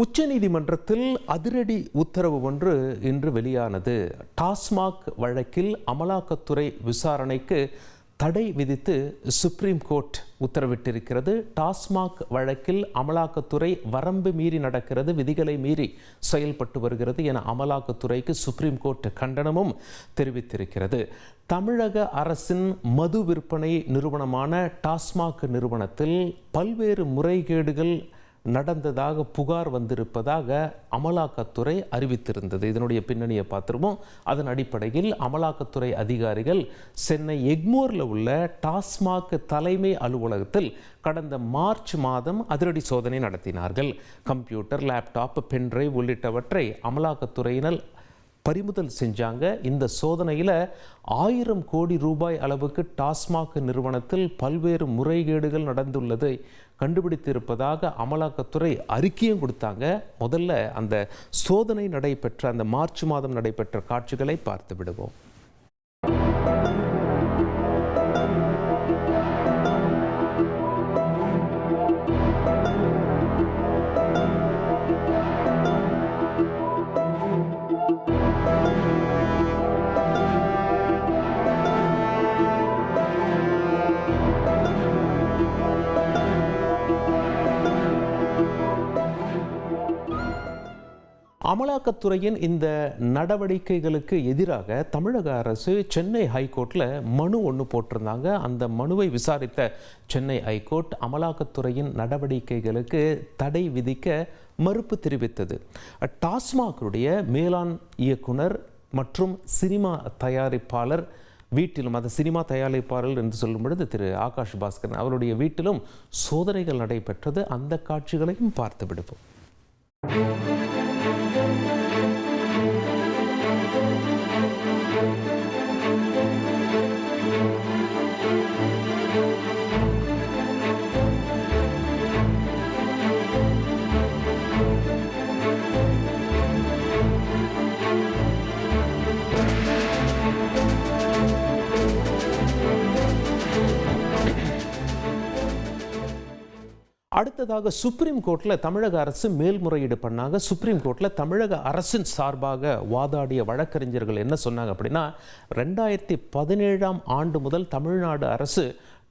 உச்சநீதிமன்றத்தில் அதிரடி உத்தரவு ஒன்று இன்று வெளியானது. டாஸ்மாக் வழக்கில் அமலாக்கத்துறை விசாரணைக்கு தடை விதித்து சுப்ரீம் கோர்ட் உத்தரவிட்டிருக்கிறது. டாஸ்மாக் வழக்கில் அமலாக்கத்துறை வரம்பு மீறி நடக்கிறது, விதிகளை மீறி செயல்பட்டு வருகிறது என அமலாக்கத்துறைக்கு சுப்ரீம் கோர்ட் கண்டனமும் தெரிவித்திருக்கிறது. தமிழக அரசின் மது விற்பனை நிறுவனமான டாஸ்மாக் நிறுவனத்தில் பல்வேறு முறைகேடுகள் நடந்ததாக புகார் வந்திருப்பதாக அமலாக்கத்துறை அறிவித்திருந்தது. இதனுடைய பின்னணியை பார்த்துருவோம். அதன் அடிப்படையில் அமலாக்கத்துறை அதிகாரிகள் சென்னை எக்மோரில் உள்ள டாஸ்மாக் தலைமை அலுவலகத்தில் கடந்த மார்ச் மாதம் அதிரடி சோதனை நடத்தினார்கள். கம்ப்யூட்டர், லேப்டாப், பென்டிரைவ் உள்ளிட்டவற்றை அமலாக்கத்துறையினர் பறிமுதல் செஞ்சாங்க. இந்த சோதனையில் 1000 கோடி ரூபாய் அளவுக்கு டாஸ்மாக் நிறுவனத்தில் பல்வேறு முறைகேடுகள் நடந்துள்ளதை கண்டுபிடித்திருப்பதாக அமலாக்கத்துறை அறிக்கையும் கொடுத்தாங்க. முதல்ல அந்த சோதனை நடைபெற்ற அந்த மார்ச் மாதம் நடைபெற்ற காட்சிகளை பார்த்து விடுவோம். அமலாக்கத்துறையின் இந்த நடவடிக்கைகளுக்கு எதிராக தமிழக அரசு சென்னை ஹைகோர்ட்டில் மனு ஒன்று போட்டிருந்தாங்க. அந்த மனுவை விசாரித்த சென்னை ஹைகோர்ட் அமலாக்கத்துறையின் நடவடிக்கைகளுக்கு தடை விதிக்க மறுப்பு தெரிவித்தது. டாஸ்மாகுடைய மேலாண் இயக்குனர் மற்றும் சினிமா தயாரிப்பாளர் வீட்டிலும், அந்த சினிமா தயாரிப்பாளர் என்று சொல்லும் பொழுது திரு ஆகாஷ் பாஸ்கரன் அவருடைய வீட்டிலும் சோதனைகள் நடைபெற்றது. அந்த காட்சிகளையும் பார்த்து விடுவோம். அடுத்ததாக சுப்ரீம் கோர்ட்டில் தமிழக அரசு மேல்முறையீடு பண்ணாங்க. சுப்ரீம் கோர்ட்டில் தமிழக அரசின் சார்பாக வாதாடிய வழக்கறிஞர்கள் என்ன சொன்னாங்க அப்படின்னா, 2017ஆம் ஆண்டு முதல் தமிழ்நாடு அரசு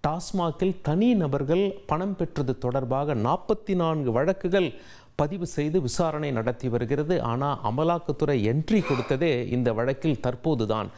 டாஸ்மாகில் தனி நபர்கள் பணம் பெற்றது தொடர்பாக 44 வழக்குகள் பதிவு செய்து விசாரணை நடத்தி வருகிறது. ஆனால் அமலாக்கத்துறை என்ட்ரி கொடுத்ததே இந்த வழக்கில் தற்போதுதான்.